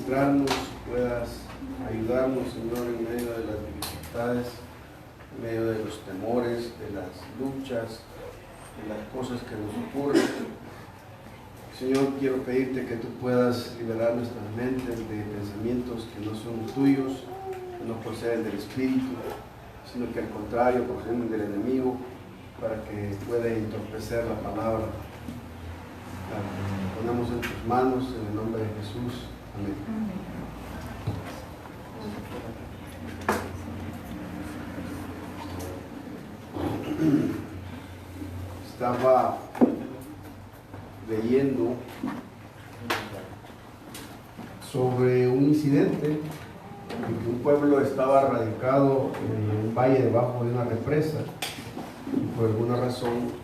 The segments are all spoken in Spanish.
ministrarnos, puedas ayudarnos, Señor, en medio de las dificultades, en medio de los temores, de las luchas, de las cosas que nos ocurren. Señor, quiero pedirte que tú puedas liberar nuestras mentes de pensamientos que no son tuyos, que no proceden del Espíritu, sino que al contrario proceden del enemigo, para que pueda entorpecer la palabra. La ponemos en tus manos en el nombre de Jesús. Amén. Estaba leyendo sobre un incidente en que un pueblo estaba radicado en un valle debajo de una represa y por alguna razón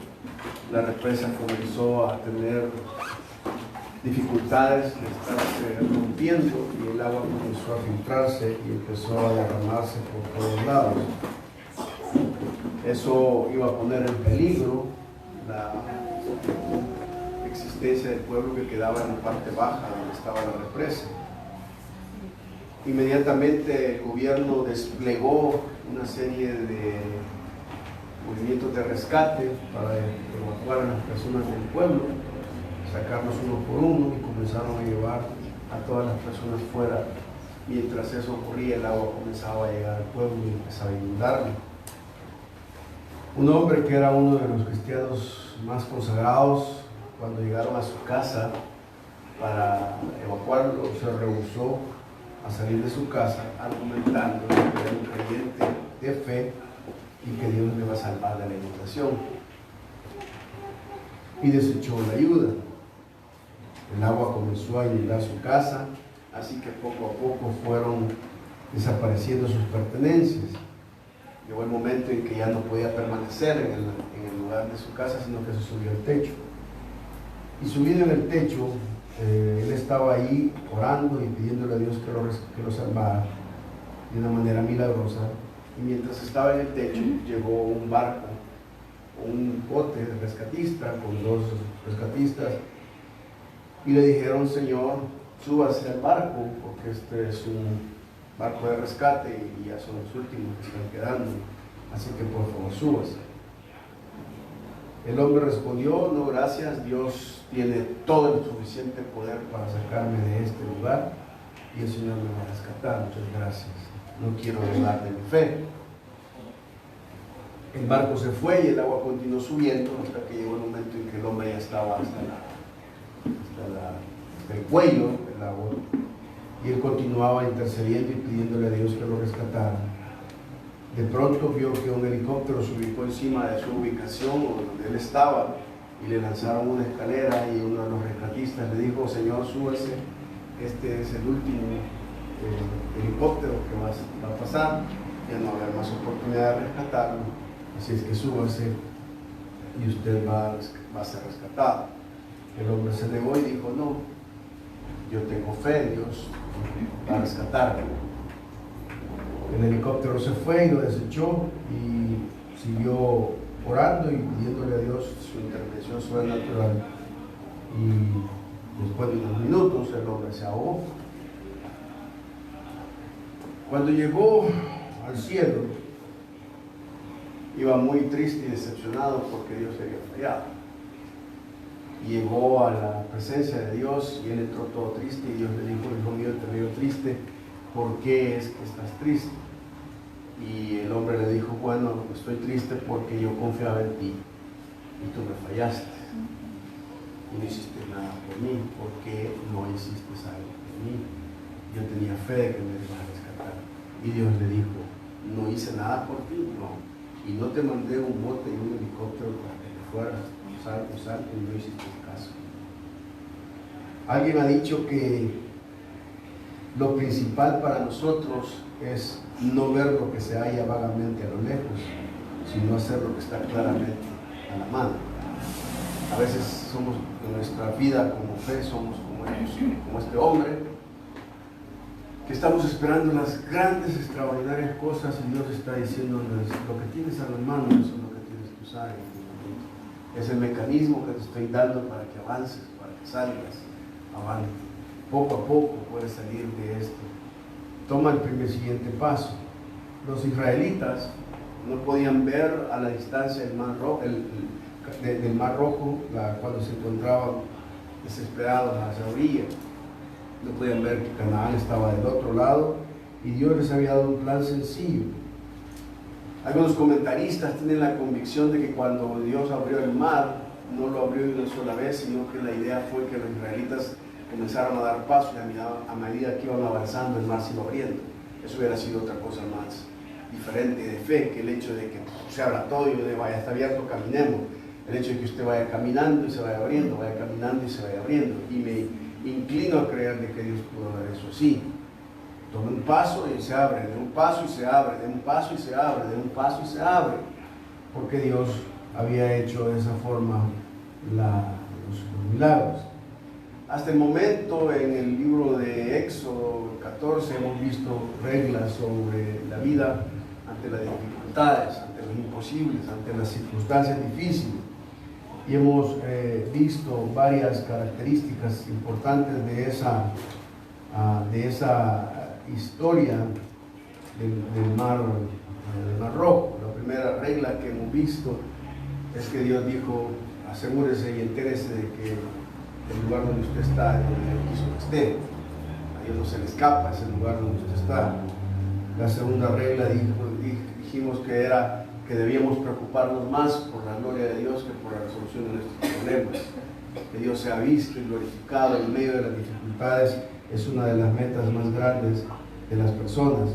la represa comenzó a tener dificultades de estarse rompiendo y el agua comenzó a filtrarse y empezó a derramarse por todos lados. Eso iba a poner en peligro la existencia del pueblo que quedaba en la parte baja donde estaba la represa. Inmediatamente el gobierno desplegó una serie de movimientos de rescate para evacuar a las personas del pueblo, sacarlos uno por uno y comenzaron a llevar a todas las personas fuera. Mientras eso ocurría, el agua comenzaba a llegar al pueblo y empezaba a inundarlo. Un hombre que era uno de los cristianos más consagrados, cuando llegaron a su casa para evacuarlo, se rehusó a salir de su casa argumentando que era un creyente de fe y que Dios le va a salvar de la inundación. Y desechó la ayuda. El agua comenzó a inundar su casa, así que poco a poco fueron desapareciendo sus pertenencias. Llegó el momento en que ya no podía permanecer en el lugar de su casa, sino que se subió al techo. Y subido en el techo, él estaba ahí orando y pidiéndole a Dios que lo salvara de una manera milagrosa. Y mientras estaba en el techo, llegó un barco, un bote de rescatista con dos rescatistas y le dijeron: Señor, súbase al barco porque este es un barco de rescate y ya son los últimos que están quedando, así que por favor súbase. El hombre respondió: no, gracias, Dios tiene todo el suficiente poder para sacarme de este lugar y el Señor me va a rescatar, muchas gracias, no quiero dudar de mi fe. El barco se fue y el agua continuó subiendo hasta que llegó el momento en que el hombre ya estaba hasta el cuello del agua, y él continuaba intercediendo y pidiéndole a Dios que lo rescatara. De pronto vio que un helicóptero se ubicó encima de su ubicación o donde él estaba y le lanzaron una escalera, y uno de los rescatistas le dijo: Señor, súbase, este es el último helicóptero que va a pasar, ya no va a haber más oportunidad de rescatarlo, así es que súbase y usted va a ser rescatado. El hombre se negó y dijo: no, yo tengo fe en Dios, va a rescatarme. El helicóptero se fue y lo desechó y siguió orando y pidiéndole a Dios su intervención sobrenatural. Y después de unos minutos el hombre se ahogó. Cuando llegó al cielo, iba muy triste y decepcionado porque Dios le había fallado. Llegó a la presencia de Dios y él entró todo triste, y Dios le dijo: hijo mío, te veo triste, ¿por qué es que estás triste? Y el hombre le dijo: bueno, estoy triste porque yo confiaba en ti y tú me fallaste y no hiciste nada por mí. ¿Por qué no hiciste algo por mí? Yo tenía fe de que me ibas a rescatar. Y Dios le dijo: no hice nada por ti, no, y no te mandé un bote y un helicóptero para que te fueras salvo y no hiciste caso. Alguien ha dicho que lo principal para nosotros es no ver lo que se halla vagamente a lo lejos, sino hacer lo que está claramente a la mano. A veces somos, en nuestra vida como fe, somos como ellos, como este hombre, que estamos esperando las grandes, extraordinarias cosas, y Dios está diciéndonos: lo que tienes a la mano, eso es lo que tienes que usar en este momento. Es el mecanismo que te estoy dando para que avances, para que salgas avante. poco a poco puedes salir de esto. Toma el siguiente paso. Los israelitas no podían ver a la distancia del Mar Rojo, cuando se encontraban desesperados hacia la orilla. No podían ver que Canaán estaba del otro lado y Dios les había dado un plan sencillo. Algunos comentaristas tienen la convicción de que cuando Dios abrió el mar, no lo abrió de una sola vez, sino que la idea fue que los israelitas comenzaron a dar pasos y a medida que iban avanzando el mar se iba abriendo. Eso hubiera sido otra cosa más diferente de fe que el hecho de que se abra todo y vaya, está abierto, caminemos. El hecho de que usted vaya caminando y se vaya abriendo, vaya caminando y se vaya abriendo. Y me inclino a creer de que Dios pudo haber eso así. Toma un paso y se abre, de un paso y se abre, de un paso y se abre, de un paso y se abre. Porque Dios había hecho de esa forma los milagros. Hasta el momento en el libro de Éxodo 14 hemos visto reglas sobre la vida ante las dificultades, ante los imposibles, ante las circunstancias difíciles. Y hemos visto varias características importantes de esa historia del mar Rojo. La primera regla que hemos visto es que Dios dijo: asegúrese y entérese de que el lugar donde usted está es donde Él quiso que esté. A Dios no se le escapa, es el lugar donde usted está. La segunda regla dijimos que era que debíamos preocuparnos más por la gloria de Dios que por la resolución de nuestros problemas. Que Dios sea visto y glorificado en medio de las dificultades es una de las metas más grandes de las personas.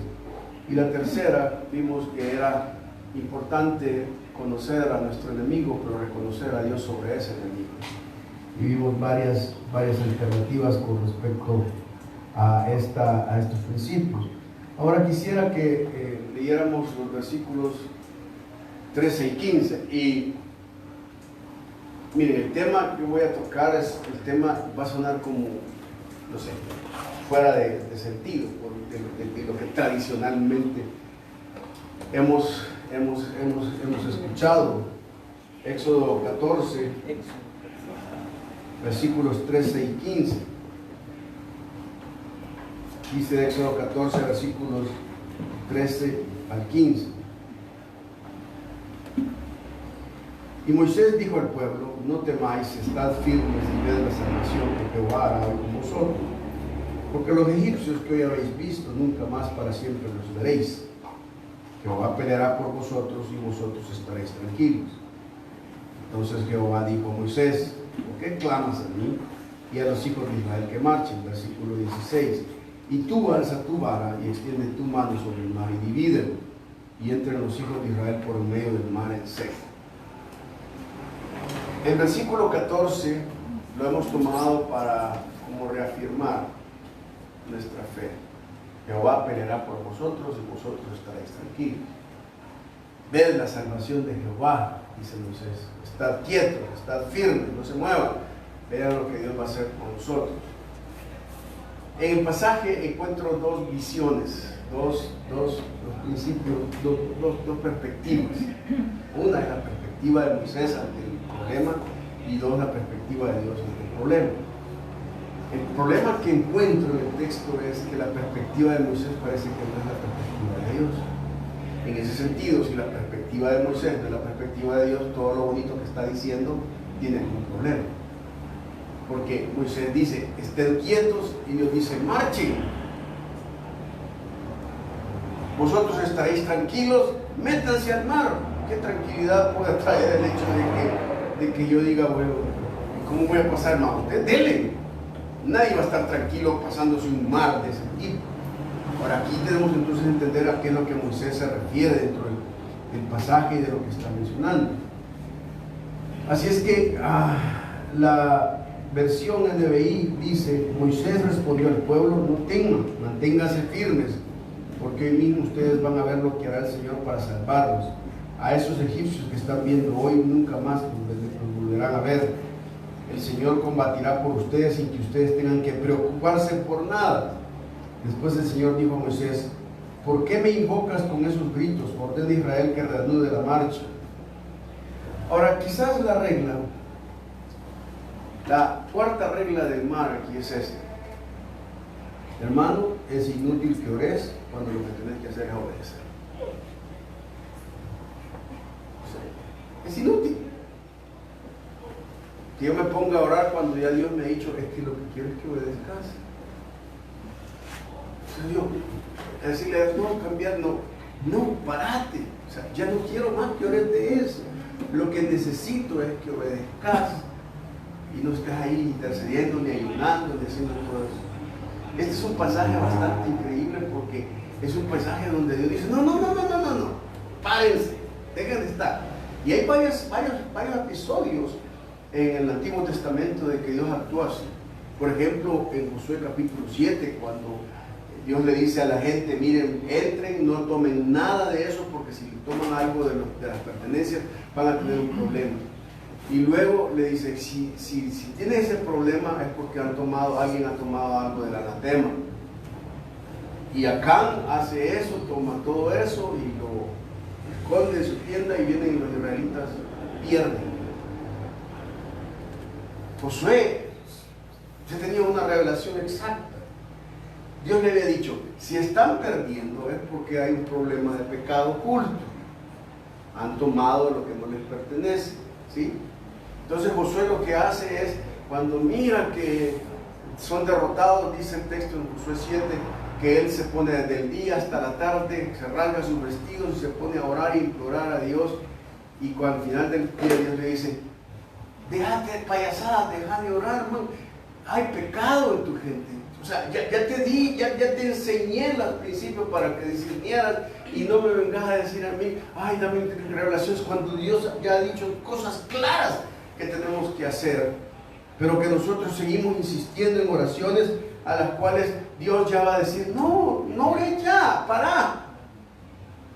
Y la tercera, vimos que era importante conocer a nuestro enemigo, pero reconocer a Dios sobre ese enemigo. Y vimos varias alternativas con respecto a estos principios. Ahora quisiera que leyéramos los versículos 13 y 15. Y miren, el tema que voy a tocar va a sonar como, no sé, fuera de sentido, de lo que tradicionalmente hemos escuchado. Éxodo 14, versículos 13 y 15. Dice Éxodo 14, versículos 13 al 15. Y Moisés dijo al pueblo: no temáis, estad firmes y ved la salvación que Jehová hará hoy con vosotros. Porque los egipcios que hoy habéis visto, nunca más para siempre los veréis. Jehová peleará por vosotros y vosotros estaréis tranquilos. Entonces Jehová dijo a Moisés: ¿por qué clamas a mí y a los hijos de Israel que marchen? Versículo 16. Y tú alza tu vara y extiende tu mano sobre el mar y divídelo, y entren los hijos de Israel por el medio del mar en seco. El versículo 14 lo hemos tomado para como reafirmar nuestra fe. Jehová peleará por vosotros y vosotros estaréis tranquilos. Ved la salvación de Jehová, dice Moisés. Estad quietos, estad firmes, no se muevan. Vean lo que Dios va a hacer con nosotros. En el pasaje encuentro dos visiones, dos principios, dos perspectivas. Una es la perspectiva de Moisés ante el problema y dos, la perspectiva de Dios ante el problema. El problema que encuentro en el texto es que la perspectiva de Moisés parece que no es la perspectiva de Dios. En ese sentido, si la perspectiva de Moisés no es la perspectiva de Dios, todo lo bonito que está diciendo tiene algún problema. Porque Moisés dice: estén quietos, y Dios dice: marchen. Vosotros estaréis tranquilos, métanse al mar. ¿Qué tranquilidad puede traer el hecho de que yo diga: bueno, ¿cómo voy a pasar? No, ustedes denle. Nadie va a estar tranquilo pasándose un mar de ese tipo. Ahora, aquí tenemos entonces que entender a qué es lo que Moisés se refiere dentro del pasaje y de lo que está mencionando. Así es que la versión NBI dice: Moisés respondió al pueblo: no teman, manténganse firmes, porque hoy mismo ustedes van a ver lo que hará el Señor para salvarlos. A esos egipcios que están viendo hoy, nunca más los volverán a ver. El Señor combatirá por ustedes sin que ustedes tengan que preocuparse por nada. Después el Señor dijo a Moisés: ¿por qué me invocas con esos gritos? Ordena a Israel que reanude la marcha. Ahora, quizás la cuarta regla del mar aquí es esta: Hermano, es inútil que ores cuando lo que tenés que hacer es obedecer. Es inútil que yo me ponga a orar cuando ya Dios me ha dicho es que lo que quiero es que obedezcas. O sea, Dios, decirle, no, cambiar, no, parate. O sea, ya no quiero más que ores de eso. Lo que necesito es que obedezcas y no estés ahí intercediendo, ni ayunando, ni haciendo todo eso. Este es un pasaje bastante increíble porque es un pasaje donde Dios dice, no, párense, dejen de estar. Y hay varios episodios en el Antiguo Testamento de que Dios actúa así. Por ejemplo, en Josué capítulo 7, cuando Dios le dice a la gente, miren, entren, no tomen nada de eso, porque si toman algo de las pertenencias, van a tener un problema. Y luego le dice, si tiene ese problema es porque alguien ha tomado algo del anatema. Y Acán hace eso, toma todo eso y lo esconde en su tienda y vienen los israelitas, pierden. Josué ya tenía una revelación exacta. Dios le había dicho, si están perdiendo es porque hay un problema de pecado oculto. Han tomado lo que no les pertenece, ¿sí? Entonces Josué lo que hace es, cuando mira que son derrotados, dice el texto en Josué 7, que él se pone desde el día hasta la tarde, se rasga sus vestidos y se pone a orar e implorar a Dios. Y cuando al final del día Dios le dice, déjate de payasadas, deja de orar, man. Hay pecado en tu gente. O sea, ya te enseñé los principios para que discernieras y no me vengas a decir a mí, ay, dame revelaciones, cuando Dios ya ha dicho cosas claras que tenemos que hacer, pero que nosotros seguimos insistiendo en oraciones a las cuales Dios ya va a decir, no ore ya, para.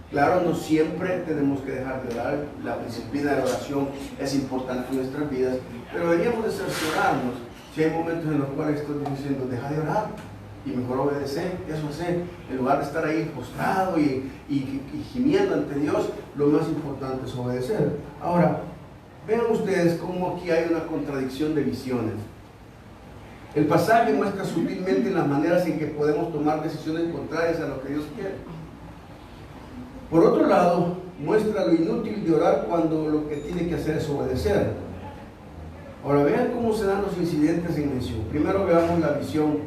Claro, no siempre tenemos que dejar de orar, la disciplina de la oración es importante en nuestras vidas, pero deberíamos de cerciorarnos si hay momentos en los cuales estoy diciendo, deja de orar y mejor obedecer, eso hacer, en lugar de estar ahí postrado y gimiendo ante Dios, lo más importante es obedecer. Ahora, vean ustedes cómo aquí hay una contradicción de visiones. El pasaje muestra sutilmente las maneras en que podemos tomar decisiones contrarias a lo que Dios quiere. Por otro lado, muestra lo inútil de orar cuando lo que tiene que hacer es obedecer. Ahora vean cómo se dan los incidentes en mención. Primero veamos la visión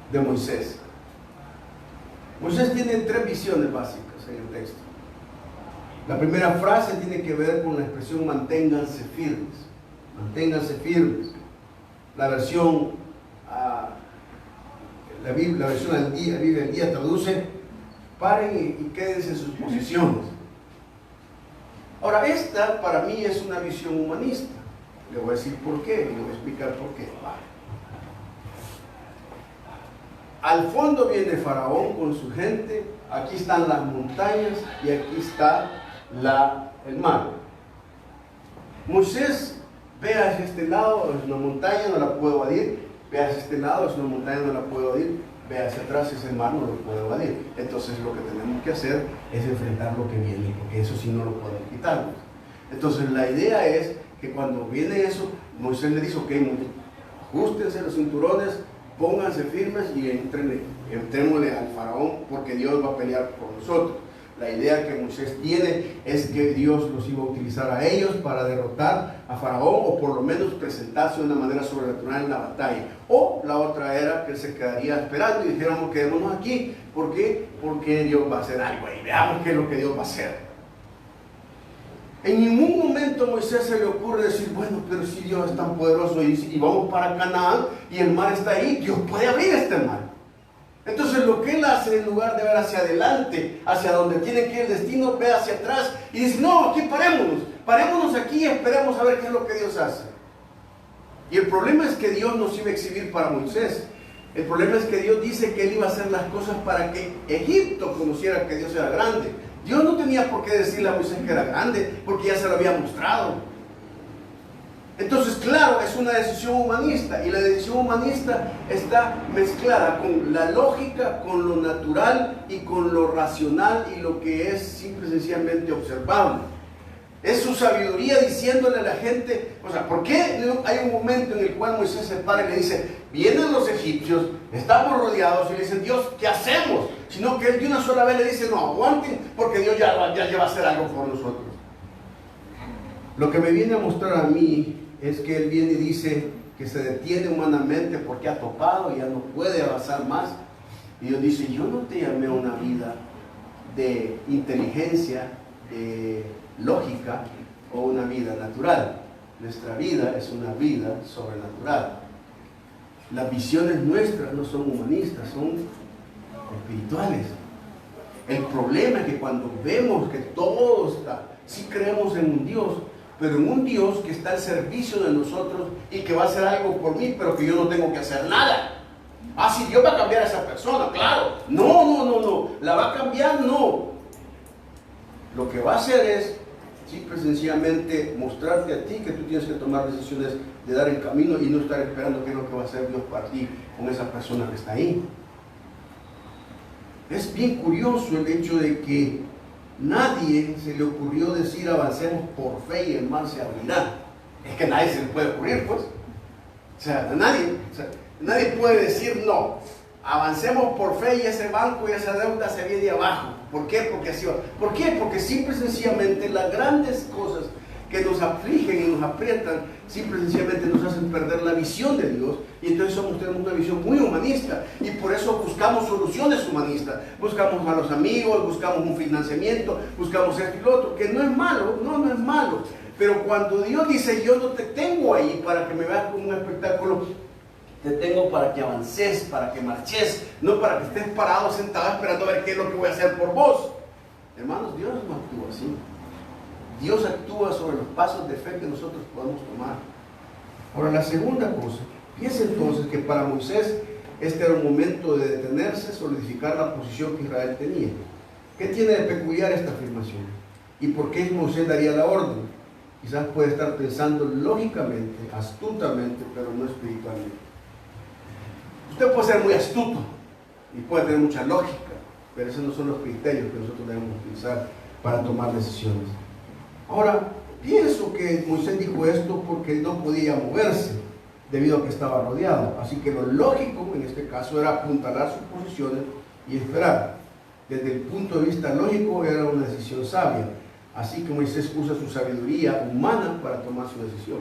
de Moisés. Moisés tiene tres visiones básicas en el texto. La primera frase tiene que ver con la expresión manténganse firmes. Manténganse firmes. La versión, la versión al día, Biblia al día traduce, paren y quédense en sus posiciones. Ahora, esta para mí es una visión humanista. Le voy a decir por qué y le voy a explicar por qué. Al fondo viene Faraón con su gente, aquí están las montañas y aquí está el mar. Moisés ve hacia este lado, es una montaña, no la puedo evadir, ve hacia este lado, es una montaña, no la puedo evadir, ve hacia atrás, es el mar, no lo puedo evadir. Entonces lo que tenemos que hacer es enfrentar lo que viene, porque eso sí no lo podemos quitar. Entonces la idea es que cuando viene eso, Moisés le dice, ok, ajustense los cinturones, pónganse firmes y entrémosle al faraón porque Dios va a pelear por nosotros. La idea que Moisés tiene es que Dios los iba a utilizar a ellos para derrotar a faraón o por lo menos presentarse de una manera sobrenatural en la batalla. O la otra era que él se quedaría esperando y dijéramos, quedémonos aquí. ¿Por qué? Porque Dios va a hacer algo y veamos qué es lo que Dios va a hacer. En ningún momento a Moisés se le ocurre decir, bueno, pero si Dios es tan poderoso y vamos para Canaán y el mar está ahí, Dios puede abrir este mar. Entonces lo que él hace, en lugar de ver hacia adelante, hacia donde tiene que ir el destino, ve hacia atrás y dice, no, aquí parémonos aquí y esperemos a ver qué es lo que Dios hace. Y el problema es que Dios nos iba a exhibir para Moisés. El problema es que Dios dice que él iba a hacer las cosas para que Egipto conociera que Dios era grande. Dios no tenía por qué decirle a Moisés que era grande, porque ya se lo había mostrado. Entonces, claro, es una decisión humanista, y la decisión humanista está mezclada con la lógica, con lo natural y con lo racional y lo que es simple y sencillamente observable. Es su sabiduría diciéndole a la gente, o sea, ¿por qué hay un momento en el cual Moisés se para y le dice, vienen los egipcios, estamos rodeados, y le dicen, Dios, ¿qué hacemos? Sino que él de una sola vez le dice, no, aguanten, porque Dios ya va a hacer algo por nosotros. Lo que me viene a mostrar a mí es que él viene y dice que se detiene humanamente porque ha topado y ya no puede avanzar más. Y Dios dice, yo no te llamé a una vida de inteligencia, de lógica o una vida natural. Nuestra vida es una vida sobrenatural. Las visiones nuestras no son humanistas, son espirituales. El problema es que cuando vemos que todo está, sí creemos en un Dios, pero en un Dios que está al servicio de nosotros y que va a hacer algo por mí, pero que yo no tengo que hacer nada. Ah, si Dios va a cambiar a esa persona, claro. No. ¿La va a cambiar? No. Lo que va a hacer es simple y sencillamente mostrarte a ti que tú tienes que tomar decisiones de dar el camino y no estar esperando qué es lo que va a hacer Dios para ti con esa persona que está ahí. Es bien curioso el hecho de que nadie se le ocurrió decir avancemos por fe y el mar se abrirá. Es que a nadie se le puede ocurrir, pues. Nadie puede decir no. Avancemos por fe y ese banco y esa deuda se viene abajo. ¿Por qué? Porque así va. ¿Por qué? Porque simple y sencillamente las grandes cosas que nos afligen y nos aprietan, simple y sencillamente nos hacen perder la visión de Dios, y entonces tenemos una visión muy humanista, y por eso buscamos soluciones humanistas, buscamos a los amigos, buscamos un financiamiento, buscamos esto y lo otro, que no es malo, no es malo, pero cuando Dios dice, yo no te tengo ahí para que me veas como un espectáculo, te tengo para que avances, para que marches, no para que estés parado, sentado, esperando a ver qué es lo que voy a hacer por vos. Hermanos, Dios no actúa así. Dios actúa sobre los pasos de fe que nosotros podemos tomar. Ahora, la segunda cosa, piensa entonces que para Moisés este era un momento de detenerse, solidificar la posición que Israel tenía. ¿Qué tiene de peculiar esta afirmación? ¿Y por qué Moisés daría la orden? Quizás puede estar pensando lógicamente, astutamente, pero no espiritualmente. Usted puede ser muy astuto y puede tener mucha lógica, pero esos no son los criterios que nosotros debemos utilizar para tomar decisiones. Ahora, pienso que Moisés dijo esto porque no podía moverse debido a que estaba rodeado. Así que lo lógico en este caso era apuntalar sus posiciones y esperar. Desde el punto de vista lógico era una decisión sabia. Así que Moisés usa su sabiduría humana para tomar su decisión.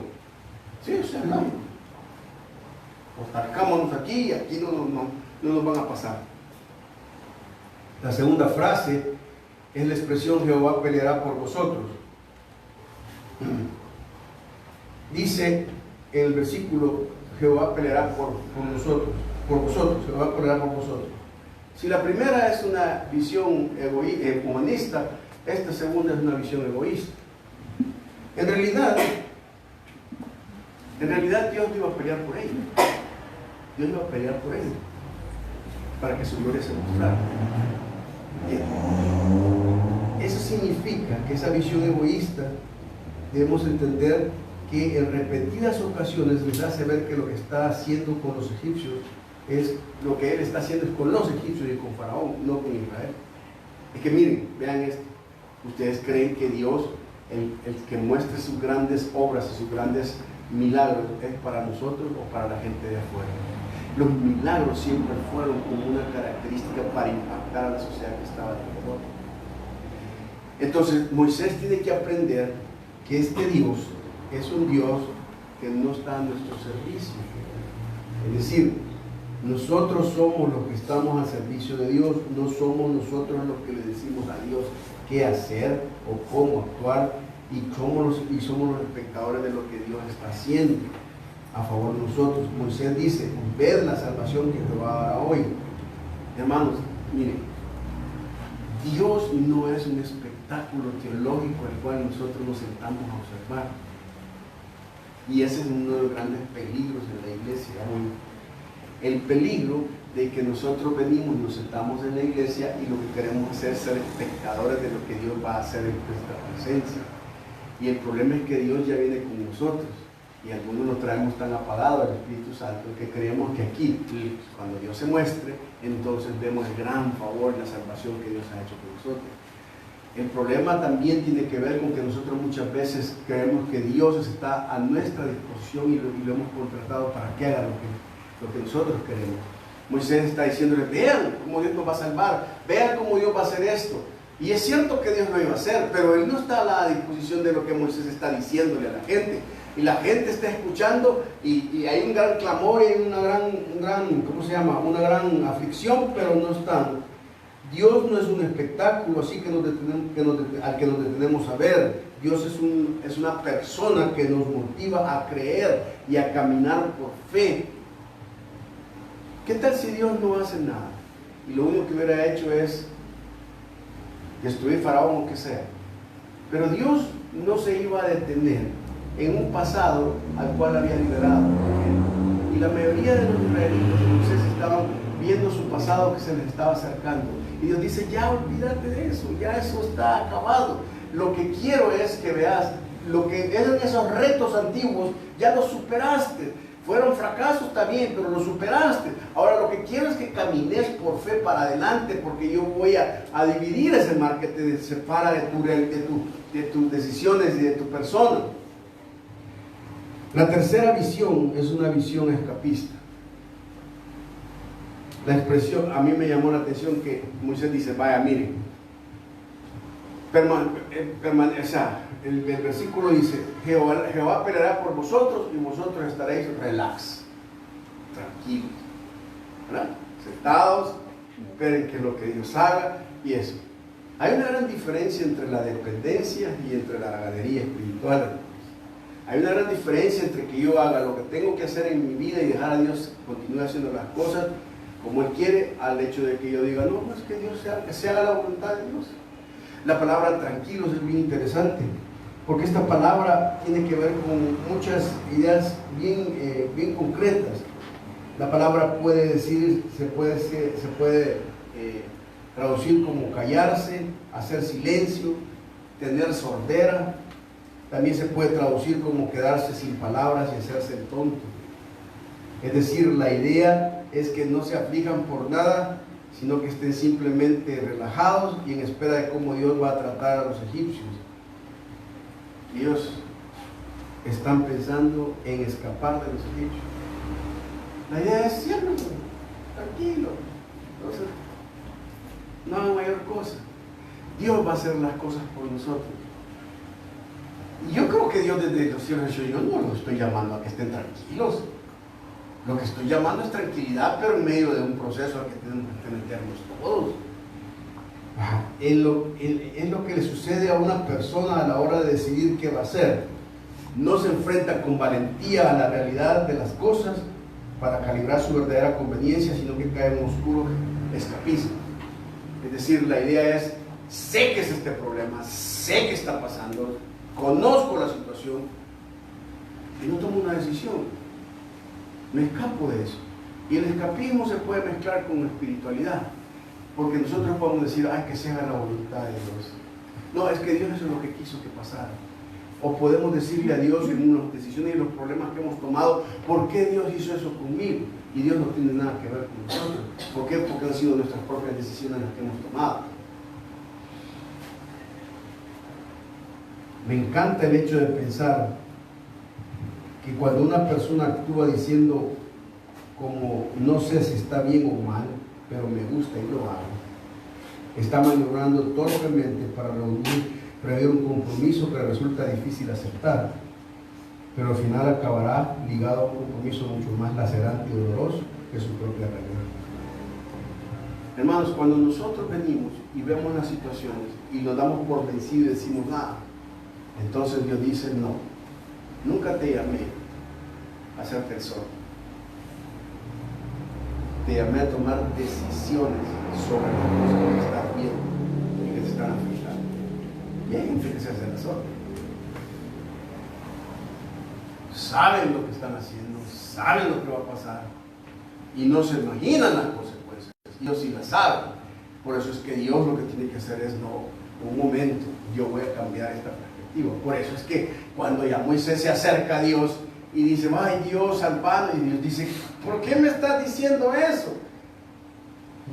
Sí, eso es lógico. Arcámonos aquí y aquí no nos van a pasar. La segunda frase es la expresión Jehová peleará por vosotros. Dice en el versículo Jehová peleará por vosotros, Jehová peleará por vosotros. Si la primera es una visión humanista, esta segunda es una visión egoísta. En realidad Dios iba a pelear por ellos. Dios iba a pelear por ellos para que su gloria se mostrara. Bien. Eso significa que esa visión egoísta debemos entender que en repetidas ocasiones les hace ver que lo que está haciendo con los egipcios es lo que él está haciendo es con los egipcios y con Faraón, no con Israel. Es que miren, vean esto. ¿Ustedes creen que Dios, el que muestre sus grandes obras y sus grandes milagros, es para nosotros o para la gente de afuera? Los milagros siempre fueron como una característica para impactar a la sociedad que estaba alrededor. Entonces Moisés tiene que aprender que este Dios es un Dios que no está a nuestro servicio. Es decir, nosotros somos los que estamos al servicio de Dios, no somos nosotros los que le decimos a Dios qué hacer o cómo actuar, y somos los espectadores de lo que Dios está haciendo a favor de nosotros. Moisés dice, ved la salvación que te va a dar hoy. Hermanos, miren, Dios no es un espectáculo teológico al cual nosotros nos sentamos a observar. Y ese es uno de los grandes peligros de la iglesia hoy. El peligro de que nosotros venimos y nos sentamos en la iglesia y lo que queremos hacer es ser espectadores de lo que Dios va a hacer en nuestra presencia. Y el problema es que Dios ya viene con nosotros. Y algunos nos traemos tan apagados al Espíritu Santo que creemos que aquí, cuando Dios se muestre, entonces vemos el gran favor y la salvación que Dios ha hecho con nosotros. El problema también tiene que ver con que nosotros muchas veces creemos que Dios está a nuestra disposición y lo hemos contratado para que haga lo que nosotros queremos. Moisés está diciéndole, vean cómo Dios nos va a salvar, vean cómo Dios va a hacer esto. Y es cierto que Dios lo iba a hacer, pero él no está a la disposición de lo que Moisés está diciéndole a la gente. Y la gente está escuchando y hay un gran clamor y una gran aflicción, pero no están. Dios no es un espectáculo así al que nos detenemos a ver. Dios es una persona que nos motiva a creer y a caminar por fe. ¿Qué tal si Dios no hace nada? Y lo único que hubiera hecho es destruir Faraón o que sea. Pero Dios no se iba a detener en un pasado al cual había liberado. Y la mayoría de los israelitas entonces estaban viendo su pasado que se les estaba acercando. Y Dios dice, ya olvídate de eso, ya eso está acabado. Lo que quiero es que veas, lo que eran esos retos antiguos, ya los superaste. Fueron fracasos también, pero lo superaste. Ahora lo que quiero es que camines por fe para adelante, porque yo voy a dividir ese mar que te separa de tus decisiones y de tu persona. La tercera visión es una visión escapista. La expresión, a mí me llamó la atención que Moisés dice, vaya, miren, el versículo dice, Jehová peleará por vosotros y vosotros estaréis relax, tranquilos, ¿verdad? Sentados, esperen que lo que Dios haga y eso. Hay una gran diferencia entre la dependencia y entre la ganadería espiritual. Hay una gran diferencia entre que yo haga lo que tengo que hacer en mi vida y dejar a Dios continúe haciendo las cosas como Él quiere, al hecho de que yo diga, no, es que Dios que se haga la voluntad de Dios. La palabra tranquilos es bien interesante, porque esta palabra tiene que ver con muchas ideas bien concretas. La palabra se puede traducir como callarse, hacer silencio, tener sordera. También se puede traducir como quedarse sin palabras y hacerse el tonto. Es decir, la idea es que no se aflijan por nada, sino que estén simplemente relajados y en espera de cómo Dios va a tratar a los egipcios. Ellos están pensando en escapar de los egipcios. La idea es siempre tranquilo, entonces no hagan mayor cosa. Dios va a hacer las cosas por nosotros. Y yo creo que Dios desde los cielos, yo no los estoy llamando a que estén tranquilos. Lo que estoy llamando es tranquilidad, pero en medio de un proceso al que tenemos que meternos todos. Es lo que le sucede a una persona a la hora de decidir qué va a hacer. No se enfrenta con valentía a la realidad de las cosas para calibrar su verdadera conveniencia, sino que cae en un oscuro escapismo. Es decir, la idea es, sé que es este problema, sé que está pasando, conozco la situación y no tomo una decisión. Me escapo de eso. Y el escapismo se puede mezclar con espiritualidad, porque nosotros podemos decir, ay, que se haga la voluntad de Dios. No, es que Dios eso es lo que quiso que pasara. O podemos decirle a Dios en unas decisiones y los problemas que hemos tomado, ¿por qué Dios hizo eso conmigo? Y Dios no tiene nada que ver con nosotros. ¿Por qué? Porque han sido nuestras propias decisiones las que hemos tomado. Me encanta el hecho de pensar que cuando una persona actúa diciendo como no sé si está bien o mal, pero me gusta y lo hago, está maniobrando torpemente para prever un compromiso que resulta difícil aceptar, pero al final acabará ligado a un compromiso mucho más lacerante y doloroso que su propia realidad. Hermanos, cuando nosotros venimos y vemos las situaciones y nos damos por vencidos y decimos nada, entonces Dios dice, no, nunca te llamé a hacerte el sordo. Te llamé a tomar decisiones sobre las cosas que estás viendo y que te están afectando. Y hay gente que se hace la sorda. Saben lo que están haciendo, saben lo que va a pasar y no se imaginan las consecuencias. Dios sí las sabe. Por eso es que Dios lo que tiene que hacer es, no, un momento, yo voy a cambiar esta perspectiva. Por eso es que cuando ya Moisés se acerca a Dios y dice, ay Dios, salvado, y Dios dice, ¿por qué me estás diciendo eso?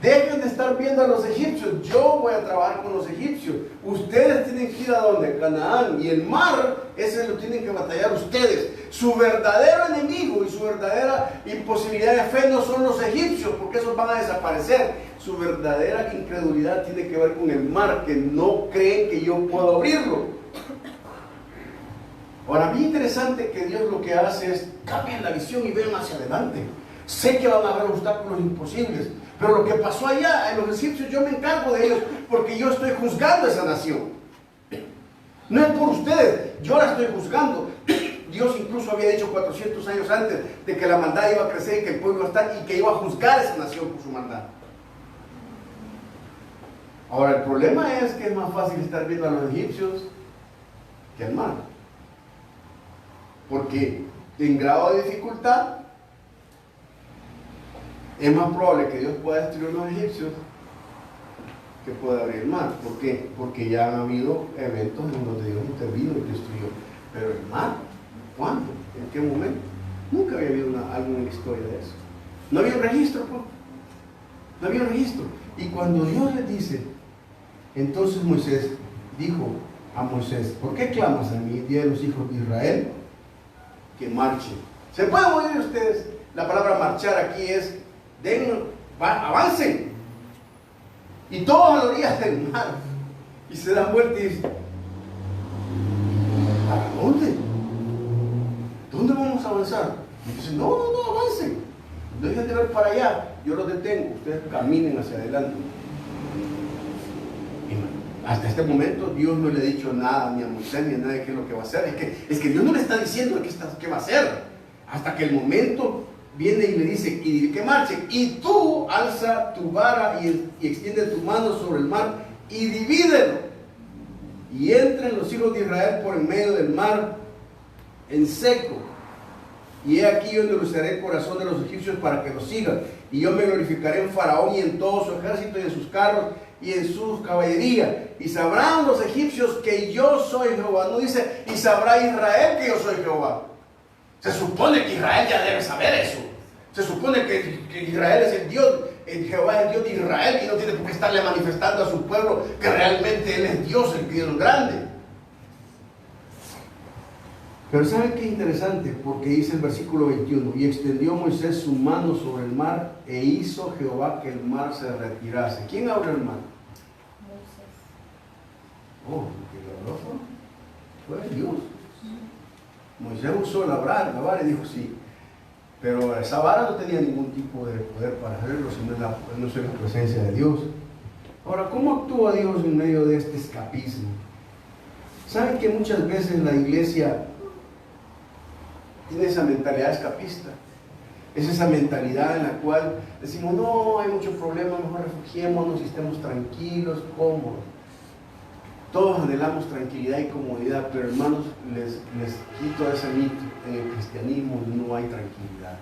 Dejen de estar viendo a los egipcios. Yo voy a trabajar con los egipcios. Ustedes tienen que ir a donde, a Canaán. Y el mar, ese lo tienen que batallar ustedes. Su verdadero enemigo y su verdadera imposibilidad de fe no son los egipcios, porque esos van a desaparecer. Su verdadera incredulidad tiene que ver con el mar, que no creen que yo puedo abrirlo. Ahora, bien interesante que Dios lo que hace es cambiar la visión y vean hacia adelante. Sé que van a haber obstáculos imposibles, pero lo que pasó allá en los egipcios, yo me encargo de ellos, porque yo estoy juzgando a esa nación. No es por ustedes, yo la estoy juzgando. Dios incluso había dicho 400 años antes de que la maldad iba a crecer y que el pueblo iba a estar y que iba a juzgar a esa nación por su maldad. Ahora, el problema es que es más fácil estar viendo a los egipcios que al mar. Porque en grado de dificultad es más probable que Dios pueda destruir a los egipcios que pueda abrir el mar. ¿Por qué? Porque ya han habido eventos en donde Dios intervino y destruyó. Pero el mar, ¿cuándo? ¿En qué momento? Nunca había habido algo en la historia de eso. No había un registro, pues. No había un registro. Y cuando Dios le dice, entonces Moisés dijo a Moisés, ¿por qué clamas a mí, día de los hijos de Israel? Que marchen. ¿Se pueden oír ustedes? La palabra marchar aquí es, avancen. Y todos a la orilla del mar. Y se dan vuelta y dicen, ¿para dónde? ¿Dónde vamos a avanzar? Y dicen, no, avancen. Dejen de ver para allá. Yo los detengo. Ustedes caminen hacia adelante. Y hasta este momento Dios no le ha dicho nada ni a Moisés ni a nadie qué es lo que va a hacer. Es que Dios no le está diciendo qué va a hacer. Hasta que el momento viene y le dice, y que marchen. Y tú alza tu vara y extiende tu mano sobre el mar y divídelo. Y entren los hijos de Israel por en medio del mar en seco. Y he aquí yo endureceré el corazón de los egipcios para que los sigan. Y yo me glorificaré en Faraón y en todo su ejército y en sus carros y en su caballería. Y sabrán los egipcios que yo soy Jehová. No dice, y sabrá Israel que yo soy Jehová. Se supone que Israel ya debe saber eso. Se supone que Israel es el Dios, Jehová es el Dios de Israel y no tiene por qué estarle manifestando a su pueblo que realmente Él es Dios, el Dios grande. Pero ¿saben qué interesante? Porque dice el versículo 21, y extendió Moisés su mano sobre el mar e hizo Jehová que el mar se retirase. ¿Quién abrió el mar? Moisés. Oh, ¿qué lo habló? Fue Dios. Moisés usó la vara y dijo sí, pero esa vara no tenía ningún tipo de poder para hacerlo, sino en la presencia de Dios. Ahora, ¿cómo actúa Dios en medio de este escapismo? ¿Saben que muchas veces la iglesia tiene esa mentalidad escapista? Es esa mentalidad en la cual decimos, no, hay muchos problemas, mejor refugiémonos y estemos tranquilos, cómodos. Todos anhelamos tranquilidad y comodidad, pero hermanos, les quito ese mito. En el cristianismo no hay tranquilidad.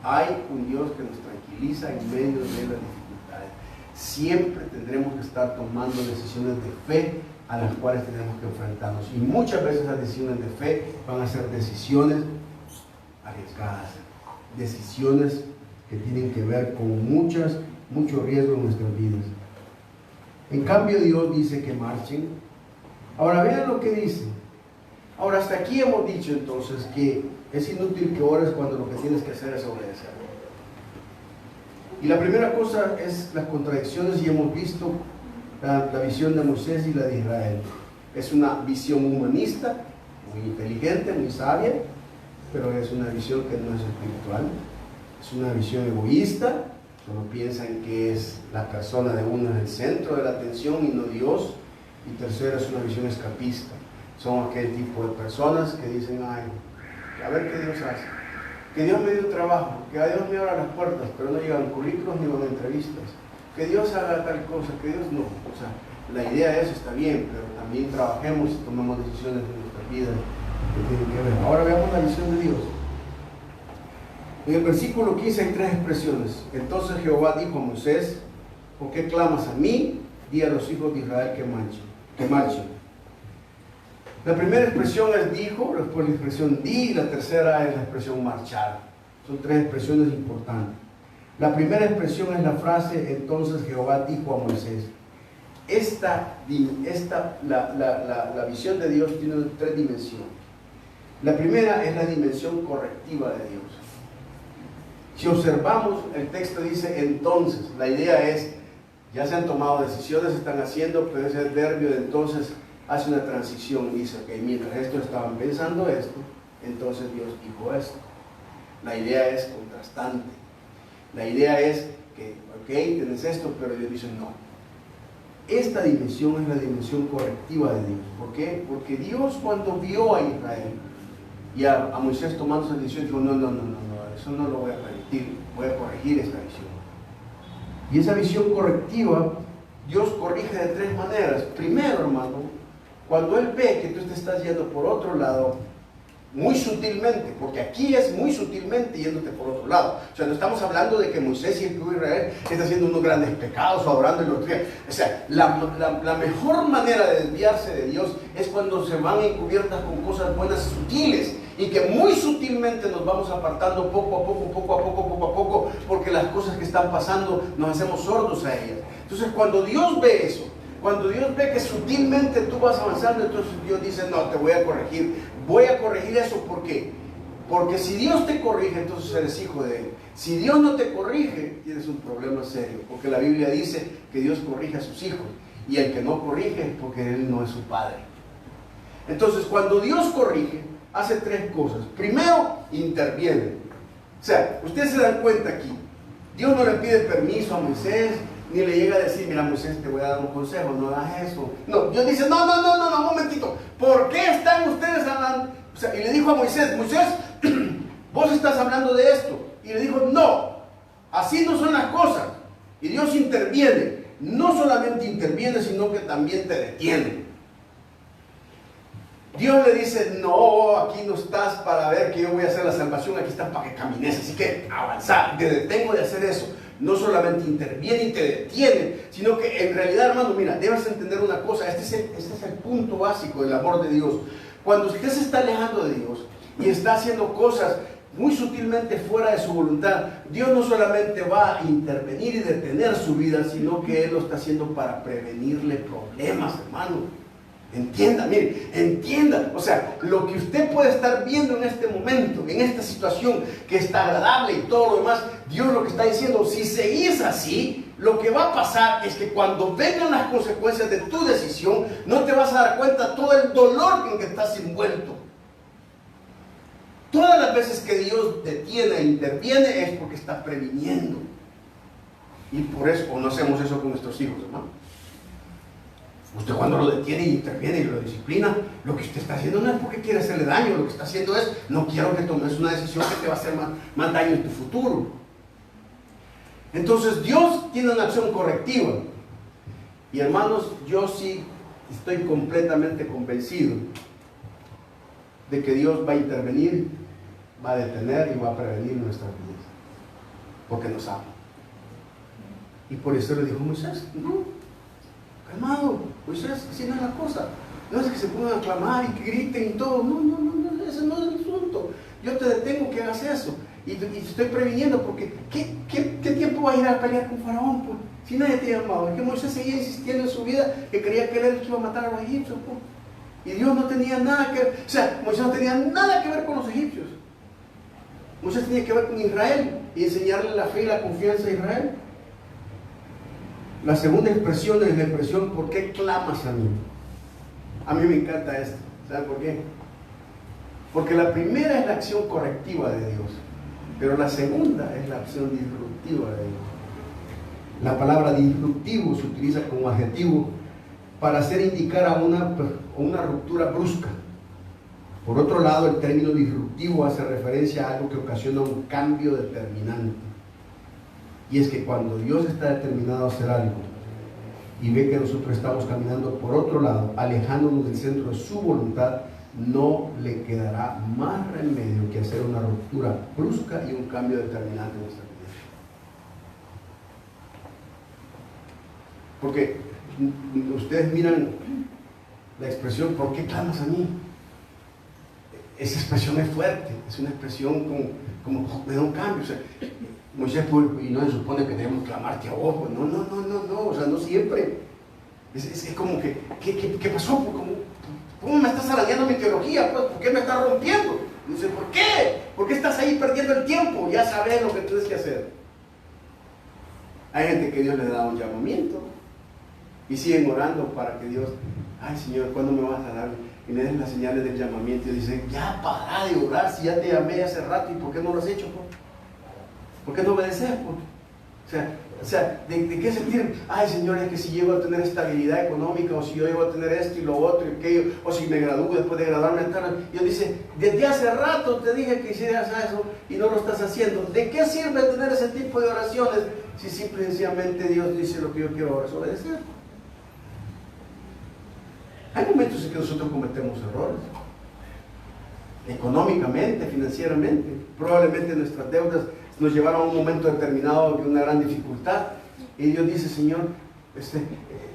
Hay un Dios que nos tranquiliza en medio de las dificultades. Siempre tendremos que estar tomando decisiones de fe a las cuales tenemos que enfrentarnos. Y muchas veces las decisiones de fe van a ser decisiones arriesgadas, decisiones que tienen que ver con mucho riesgo en nuestras vidas. En cambio, Dios dice que marchen. Ahora vean lo que dice. Ahora hasta aquí hemos dicho entonces que es inútil que ores cuando lo que tienes que hacer es obedecer. Y la primera cosa es las contradicciones, y hemos visto la visión de Moisés y la de Israel. Es una visión humanista, muy inteligente, muy sabia, pero es una visión que no es espiritual. Es una visión egoísta, solo piensan que es la persona de uno en el centro de la atención y no Dios. Y tercero, es una visión escapista. Son aquel tipo de personas que dicen, ay, a ver qué Dios hace. Que Dios me dio trabajo, que a Dios me abra las puertas, pero no llegan currículos ni van entrevistas. Que Dios haga tal cosa, que Dios no. O sea, la idea de eso está bien, pero también trabajemos y tomemos decisiones en nuestra vida que tienen que ver. Ahora veamos la visión de Dios. En el versículo 15 hay tres expresiones. Entonces Jehová dijo a Moisés, ¿por qué clamas a mí? Di a los hijos de Israel que marchen. La primera expresión es dijo, después la expresión di, y la tercera es la expresión marchar. Son tres expresiones importantes. La primera expresión es la frase: entonces Jehová dijo a Moisés. La visión de Dios tiene tres dimensiones. La primera es la dimensión correctiva de Dios. Si observamos, el texto dice entonces. La idea es, ya se han tomado decisiones, se están haciendo, pero ese adverbio de entonces hace una transición y dice, ok, mientras estos estaban pensando esto, entonces Dios dijo esto. La idea es contrastante. La idea es que, ok, tenés esto, pero Dios dice no. Esta dimensión es la dimensión correctiva de Dios. ¿Por qué? Porque Dios, cuando vio a Israel y a Moisés tomando esa decisión, dijo, no, eso no lo voy a permitir, voy a corregir esta visión. Y esa visión correctiva, Dios corrige de tres maneras. Primero, hermano, cuando Él ve que tú te estás yendo por otro lado, muy sutilmente, porque aquí es muy sutilmente yéndote por otro lado. O sea, no estamos hablando de que Moisés y el pueblo de Israel está haciendo unos grandes pecados o adorando el otro día. O sea, la mejor manera de desviarse de Dios es cuando se van encubiertas con cosas buenas sutiles, y que muy sutilmente nos vamos apartando poco a poco, porque las cosas que están pasando nos hacemos sordos a ellas. Entonces, cuando Dios ve eso, cuando Dios ve que sutilmente tú vas avanzando, entonces Dios dice, no, te voy a corregir. Voy a corregir eso, ¿por qué? Porque si Dios te corrige, entonces eres hijo de Él. Si Dios no te corrige, tienes un problema serio, porque la Biblia dice que Dios corrige a sus hijos, y el que no corrige es porque Él no es su padre. Entonces, cuando Dios corrige, hace tres cosas. Primero, interviene. O sea, ustedes se dan cuenta aquí, Dios no le pide permiso a Moisés, ni le llega a decir, mira Moisés, te voy a dar un consejo, no hagas eso. No, Dios dice, no, un momentito, ¿por qué están ustedes hablando? O sea, y le dijo a Moisés, vos estás hablando de esto. Y le dijo, no, así no son las cosas. Y Dios interviene. No solamente interviene, sino que también te detiene. Dios le dice, no, aquí no estás para ver que yo voy a hacer la salvación, aquí estás para que camines, así que avanzar, te detengo de hacer eso. No solamente interviene y te detiene, sino que en realidad, hermano, mira, debes entender una cosa, este es el punto básico del amor de Dios. Cuando usted se está alejando de Dios y está haciendo cosas muy sutilmente fuera de su voluntad, Dios no solamente va a intervenir y detener su vida, sino que Él lo está haciendo para prevenirle problemas, hermano. Entienda, mire, entienda, o sea, lo que usted puede estar viendo en este momento, en esta situación que está agradable y todo lo demás, Dios lo que está diciendo, si seguís así, lo que va a pasar es que cuando vengan las consecuencias de tu decisión, no te vas a dar cuenta todo el dolor en que estás envuelto. Todas las veces que Dios detiene e interviene es porque está previniendo. Y por eso, no hacemos eso con nuestros hijos, hermano. Usted cuando lo detiene y interviene y lo disciplina, lo que usted está haciendo no es porque quiere hacerle daño, lo que está haciendo es, no quiero que tomes una decisión que te va a hacer más daño en tu futuro. Entonces Dios tiene una acción correctiva. Y hermanos, yo sí estoy completamente convencido de que Dios va a intervenir, va a detener y va a prevenir nuestras vidas, porque nos ama. Y por eso le dijo Moisés, no, calmado, Moisés, así no es la cosa. No es que se pongan a clamar y que griten y todo. No, ese no es el asunto. Yo te detengo que hagas eso. Y te estoy previniendo porque ¿qué tiempo va a ir a pelear con Faraón? Pues? Si nadie te ha llamado. Es que Moisés seguía insistiendo en su vida que creía que él era el que iba a matar a los egipcios. Pues. Y Dios no tenía nada que ver. O sea, Moisés no tenía nada que ver con los egipcios. Moisés tenía que ver con Israel y enseñarle la fe y la confianza a Israel. La segunda expresión es la expresión, ¿por qué clamas a mí? A mí me encanta esto. ¿Saben por qué? Porque la primera es la acción correctiva de Dios, pero la segunda es la acción disruptiva de Dios. La palabra disruptivo se utiliza como adjetivo para hacer indicar a una ruptura brusca. Por otro lado, el término disruptivo hace referencia a algo que ocasiona un cambio determinante. Y es que cuando Dios está determinado a hacer algo y ve que nosotros estamos caminando por otro lado, alejándonos del centro de su voluntad, no le quedará más remedio que hacer una ruptura brusca y un cambio determinante en nuestra vida. Porque ustedes miran la expresión, ¿por qué clamas a mí? esa expresión es fuerte, es una expresión como de un cambio. O sea, Moisés, y no se supone que debemos clamarte a vos. No, o sea, no siempre. Es como que, ¿qué pasó? ¿Cómo me estás arañando mi teología? Pues, ¿por qué me estás rompiendo? Y dice, ¿por qué? ¿Por qué estás ahí perdiendo el tiempo? Ya sabes lo que tienes que hacer. Hay gente que Dios le da un llamamiento y siguen orando para que Dios, ay Señor, ¿cuándo me vas a dar? Y le den las señales del llamamiento y dicen, ya para de orar, si ya te llamé hace rato, ¿y por qué no lo has hecho? ¿Por qué no obedeces? O sea, ¿de qué sentir? Ay Señor, es que si llego a tener estabilidad económica, o si yo llego a tener esto y lo otro y aquello, o si me gradúo después de graduarme, Dios dice, desde hace rato te dije que hicieras eso y no lo estás haciendo. ¿De qué sirve tener ese tipo de oraciones si simple y sencillamente Dios dice lo que yo quiero ahora es obedecer? Hay momentos en que nosotros cometemos errores, económicamente, financieramente. Probablemente nuestras deudas nos llevaron a un momento determinado de una gran dificultad. Y Dios dice, Señor,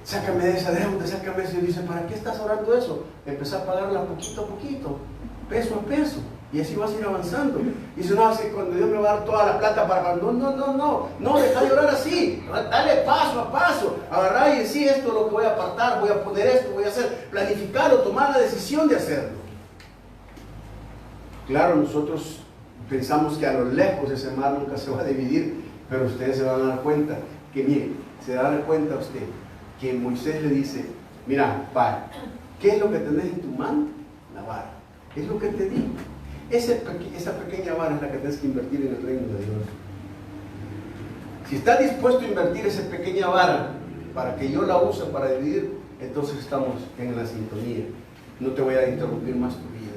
sácame de esa deuda, sácame de eso. Y dice, ¿para qué estás orando eso? Empezar a pagarla poquito a poquito, peso a peso. Y así vas a ir avanzando. Y dice, no, así cuando Dios me va a dar toda la plata para pagar. No, deja de orar así. Dale paso a paso. Agarrar y decir, esto es lo que voy a apartar, voy a poner esto, voy a hacer. Planificarlo, tomar la decisión de hacerlo. Claro, nosotros pensamos que a lo lejos ese mar nunca se va a dividir, pero ustedes se van a dar cuenta que, miren, se va a dar cuenta usted que Moisés le dice, mira, vara, ¿qué es lo que tenés en tu mano? La vara. Es lo que te di. Esa pequeña vara es la que tienes que invertir en el reino de Dios. Si estás dispuesto a invertir esa pequeña vara para que yo la use para dividir, entonces estamos en la sintonía. No te voy a interrumpir más tu vida.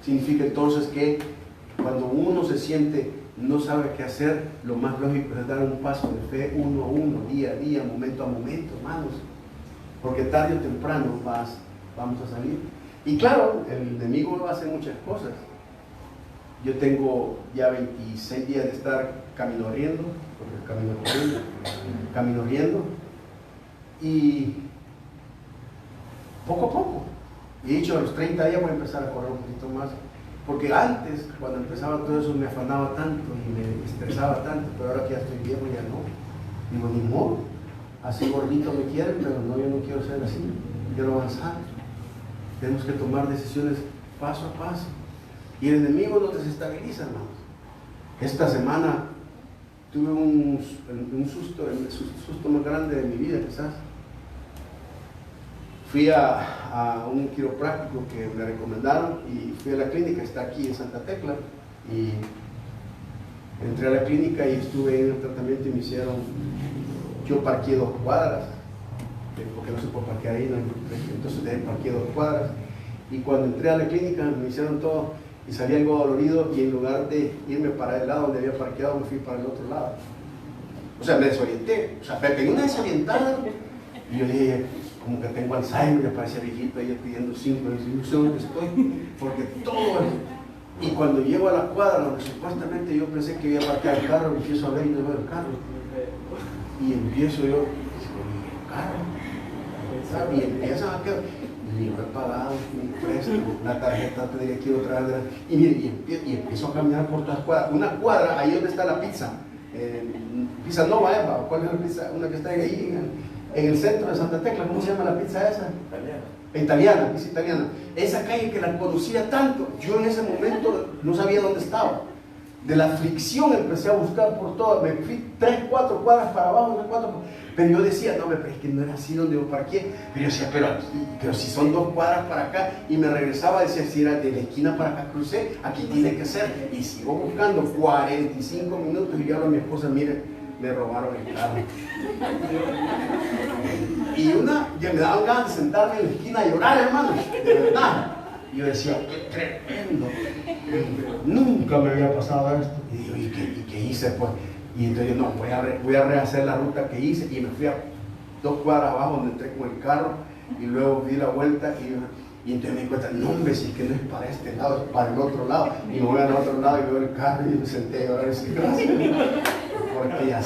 Significa entonces que cuando uno se siente, no sabe qué hacer, lo más lógico es dar un paso de fe uno a uno, día a día, momento a momento, hermanos. Porque tarde o temprano vamos a salir. Y claro, el enemigo va a hacer muchas cosas. Yo tengo ya 26 días de estar caminoriendo, y poco a poco. Y he dicho, a los 30 días voy a empezar a correr un poquito más. Porque antes, cuando empezaba todo eso, me afanaba tanto y me estresaba tanto, pero ahora que ya estoy viejo, ya no. Digo, ni modo, así gordito me quieren, pero no, yo no quiero ser así, quiero avanzar. Tenemos que tomar decisiones paso a paso. Y el enemigo nos desestabiliza, hermanos. Esta semana tuve un susto, el susto más grande de mi vida, quizás. Fui a un quiropráctico que me recomendaron y fui a la clínica, está aquí en Santa Tecla, y entré a la clínica y estuve en el tratamiento y me hicieron, yo parqué 2 cuadras, porque no se puede parquear ahí, entonces parqué 2 cuadras, y cuando entré a la clínica me hicieron todo y salí algo dolorido, y en lugar de irme para el lado donde había parqueado, me fui para el otro lado. O sea, me desorienté, o sea, me pegué una desorientada y yo dije, como que tengo Alzheimer, me parecía viejito ahí pidiendo 5, y no sé dónde estoy, porque todo es. Y cuando llego a la cuadra donde supuestamente yo pensé que iba a parquear el carro, empiezo a ver y no veo el carro, y empiezo yo, el carro, y empiezan a quedar, ni lo he pagado, ni presto, la tarjeta tendría que ir otra vez, y mire, y empiezo a caminar por todas las cuadras, una cuadra, ahí donde está la pizza, Pizza Nova, Eva, ¿cuál es la pizza? Una que está ahí en el centro de Santa Tecla, ¿cómo se llama la pizza esa? Italiana, pizza italiana. Esa calle que la conocía tanto, yo en ese momento no sabía dónde estaba. De la aflicción empecé a buscar por todo, me fui 3, 4 cuadras para abajo, pero yo decía, no, pero es que no era así donde yo parqué. Pero yo decía, pero si son 2 cuadras para acá, y me regresaba, decía, si era de la esquina para acá crucé, aquí tiene que ser. Y sigo buscando 45 minutos y yo hablo a mi esposa, mire, me robaron el carro. Y ya me daban ganas de sentarme en la esquina a llorar, hermano, de verdad. Y yo decía, qué tremendo, nunca me había pasado esto. Y digo, ¿y qué hice pues? Y entonces yo, no, voy a rehacer la ruta que hice, y me fui a 2 cuadras abajo donde entré con el carro, y luego di la vuelta, y entonces me di cuenta, no hombre, si es que no es para este lado, es para el otro lado. Y me voy al otro lado y veo el carro y me senté a llorar y decía, gracias. Porque ya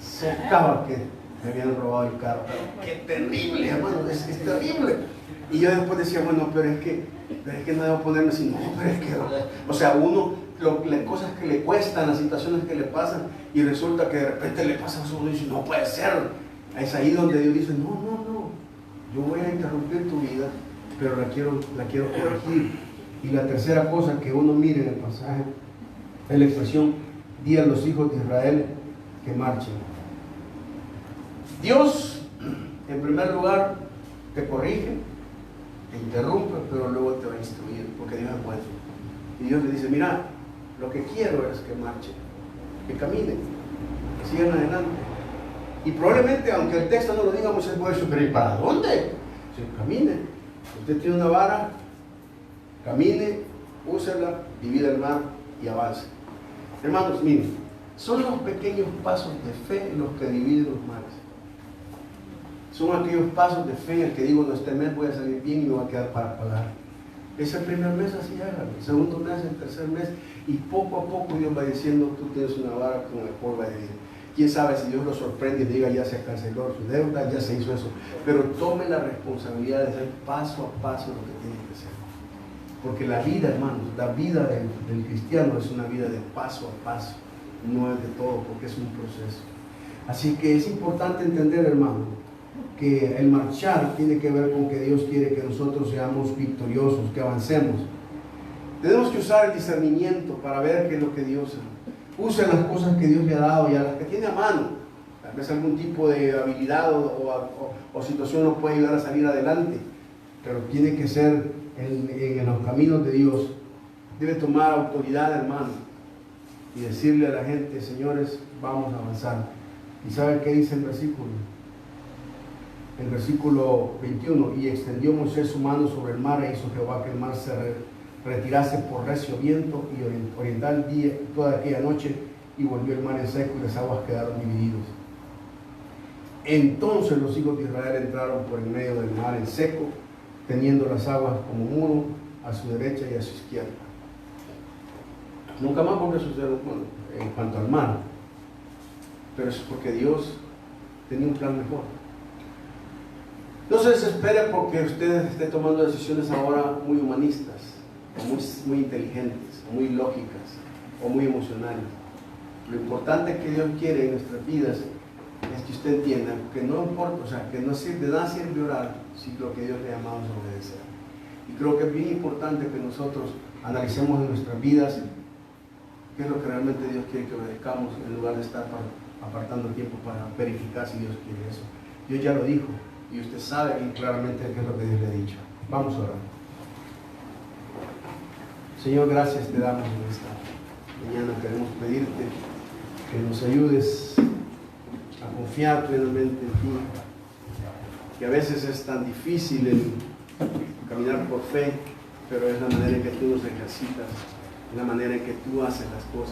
socava que me habían robado el carro. Pero qué terrible, hermano, es terrible. Y yo después decía, bueno, pero es que no debo ponerme así, no, pero es que, o sea, uno, las cosas que le cuestan, las situaciones que le pasan, y resulta que de repente le pasa a uno y dice, no puede ser. Es ahí donde Dios dice, no, yo voy a interrumpir tu vida, pero la quiero corregir. Y la tercera cosa que uno mire en el pasaje es la expresión, di a los hijos de Israel que marchen. Dios, en primer lugar, te corrige, te interrumpe, pero luego te va a instruir, porque Dios es bueno. Y Dios le dice, mira, lo que quiero es que marchen, que caminen, que sigan adelante. Y probablemente, aunque el texto no lo diga, Moisés puede decir, pero ¿y para dónde? Sí, camine. Usted tiene una vara, camine, úsela, divida el mar y avance. Hermanos, miren, son los pequeños pasos de fe los que dividen los mares. Son aquellos pasos de fe en el que digo, no, este mes voy a salir bien y me va a quedar para pagar. Es el primer mes, así hágalo. El segundo mes, el tercer mes, y poco a poco Dios va diciendo, tú tienes una vara con el polvo de vida. Quién sabe si Dios lo sorprende y diga, ya se canceló su deuda, ya se hizo eso. Pero tome la responsabilidad de hacer paso a paso lo que tiene que hacer. Porque la vida, hermanos, la vida del cristiano es una vida de paso a paso, no es de todo, porque es un proceso. Así que es importante entender, hermano, que el marchar tiene que ver con que Dios quiere que nosotros seamos victoriosos, que avancemos. Tenemos que usar el discernimiento para ver qué es lo que Dios hace. Use las cosas que Dios le ha dado y a las que tiene a mano. Tal vez algún tipo de habilidad o situación nos puede ayudar a salir adelante, pero tiene que ser en los caminos de Dios. Debe tomar autoridad, hermano, y decirle a la gente, señores, vamos a avanzar. ¿Y sabe qué dice el versículo? El versículo 21, y extendió Moisés su mano sobre el mar e hizo Jehová que el mar se retirase por recio viento y oriental día, toda aquella noche, y volvió el mar en seco y las aguas quedaron divididos. Entonces los hijos de Israel entraron por el medio del mar en seco, teniendo las aguas como muro a su derecha y a su izquierda. Nunca más volvió a suceder en cuanto al mar, pero es porque Dios tenía un plan mejor. No se desespere porque usted esté tomando decisiones ahora muy humanistas, o muy inteligentes, o muy lógicas, o muy emocionales. Lo importante que Dios quiere en nuestras vidas es que usted entienda que no importa, o sea, que no sirve, de nada sirve orar si lo que Dios le ha llamado es obedecer. Y creo que es bien importante que nosotros analicemos en nuestras vidas qué es lo que realmente Dios quiere que obedezcamos, en lugar de estar apartando tiempo para verificar si Dios quiere eso. Dios ya lo dijo. Y usted sabe bien claramente qué es lo que Dios le ha dicho. Vamos a orar. Señor, gracias te damos en esta mañana. Queremos pedirte que nos ayudes a confiar plenamente en ti. Que a veces es tan difícil el caminar por fe, pero es la manera en que tú nos ejercitas, es la manera en que tú haces las cosas.